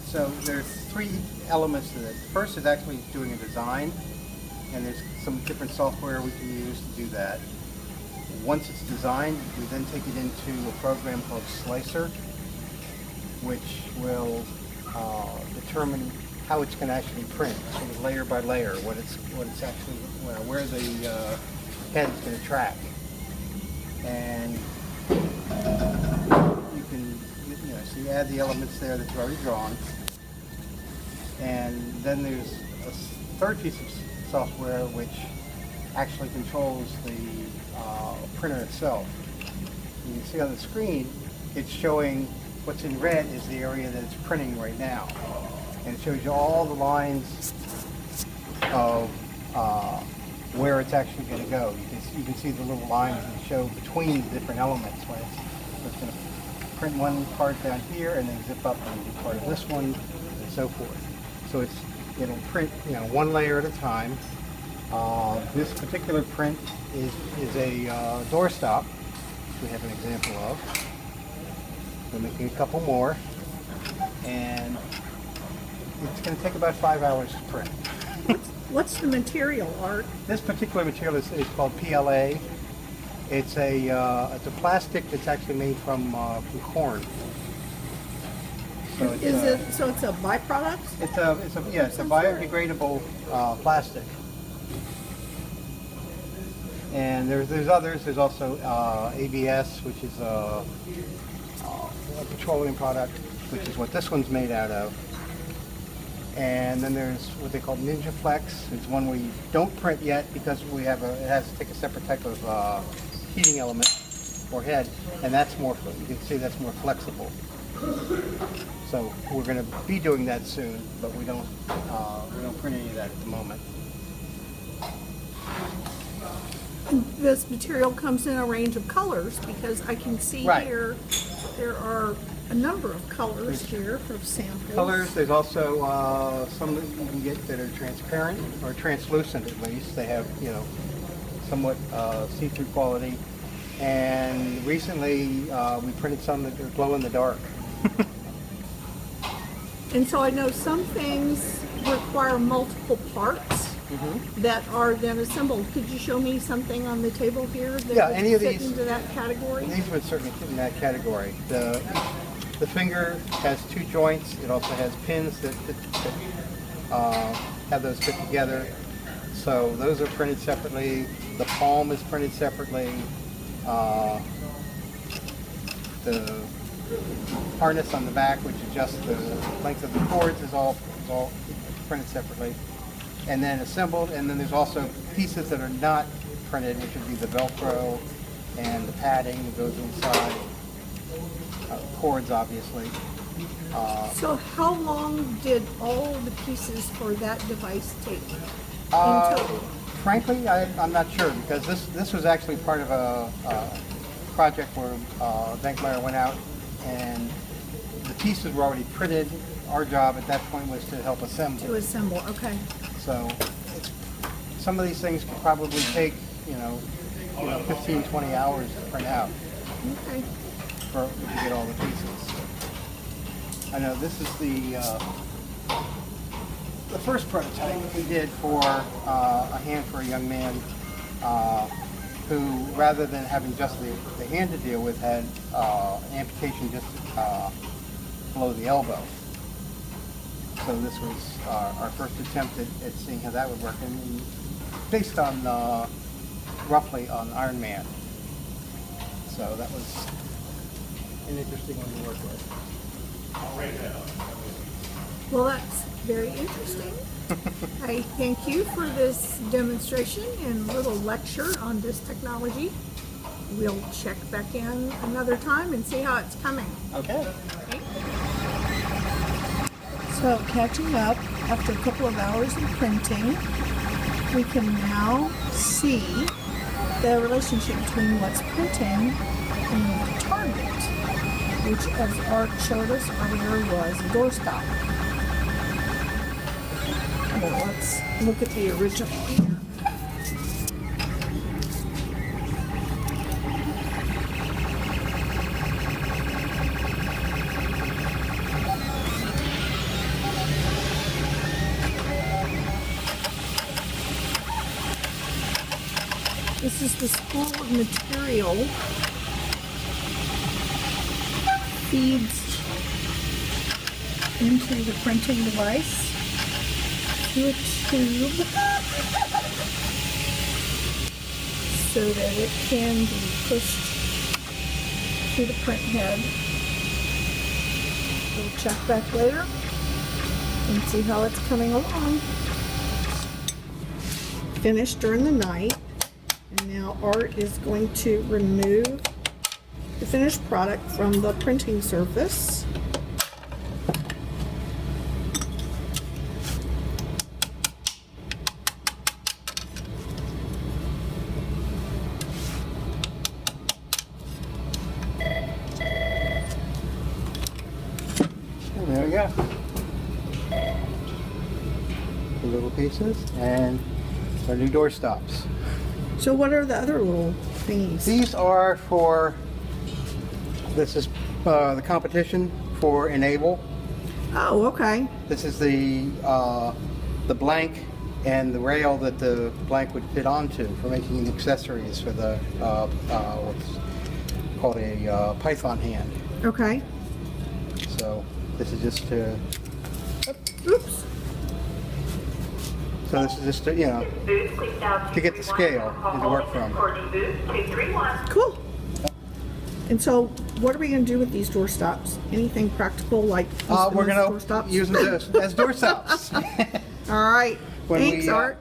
So there's three elements to this. The first is actually doing a design, and there's some different software we can use to do that. Once it's designed, we then take it into a program called Slicer, which will determine how it's going to actually print, sort of layer by layer, what it's actually, where the head is going to track. And you can, so you add the elements there that you've already drawn. And then there's a third piece of software which actually controls the printer itself. You can see on the screen, it's showing what's in red is the area that it's printing right now. And it shows you all the lines of where it's actually going to go. You can see the little lines that show between the different elements. When it's going to print one part down here and then zip up and do part of this one and so forth. So it'll print one layer at a time. This particular print is a doorstop, which we have an example of. We're making a couple more, and it's going to take about 5 hours to print. What's the material, Art? This particular material is called PLA. It's a plastic that's actually made from corn. So it's a byproduct? It's a biodegradable plastic. And there's others. There's also ABS, which is a petroleum product, which is what this one's made out of. And then there's what they call Ninja Flex. It's one we don't print yet because it has to take a separate type of heating element or head, and that's more. You can see that's more flexible. So we're going to be doing that soon, but we don't print any of that at the moment. This material comes in a range of colors because I can see here there are a number of colors here for samples. Colors. There's also some that you can get that are transparent or translucent at least. They have somewhat see-through quality. And recently we printed some that are glow in the dark. And so I know some things require multiple parts that are then assembled. Could you show me something on the table here that any of fit these into that category? These would certainly fit in that category. The finger has two joints. It also has pins that have those fit together. So those are printed separately. The palm is printed separately. The harness on the back, which adjusts the length of the cords, is all printed separately and then assembled. And then there's also pieces that are not printed, which would be the Velcro and the padding that goes inside. Cords, obviously. So how long did all the pieces for that device take in total? Frankly, I'm not sure, because this was actually part of a project where Dankmeyer went out and the pieces were already printed. Our job at that point was to help assemble. To assemble, okay. So some of these things could probably take 15, 20 hours to print out. Okay. To get all the pieces. I know this is the first prototype we did for a hand for a young man who, rather than having just the hand to deal with, had an amputation just below the elbow. So this was our first attempt at seeing how that would work, and based on roughly on Iron Man. So that was an interesting one to work with. Well, that's very interesting. I thank you for this demonstration and little lecture on this technology. We'll check back in another time and see how it's coming. Okay. So catching up after a couple of hours of printing, we can now see the relationship between what's printing and the target, which, as Art showed us earlier, was a doorstop. Well, let's look at the original here. This is the spool of material. Feeds into the printing device through a tube so that it can be pushed through the print head. We'll check back later and see how it's coming along. Finished during the night, and now Art is going to remove the finished product from the printing surface. And there we go. The little pieces and our new door stops. So what are the other little thingies? These are for, this is the competition for Enable. Oh, okay. This is the blank and the rail that the blank would fit onto for making accessories for the what's called a Python hand. Okay. So this is just to, Oops. so this is just to, you know, to get the scale and to work from. Cool. And so what are we going to do with these door stops? Anything practical like We're door going to stops? use them as door stops. All right. When Thanks, we, Art.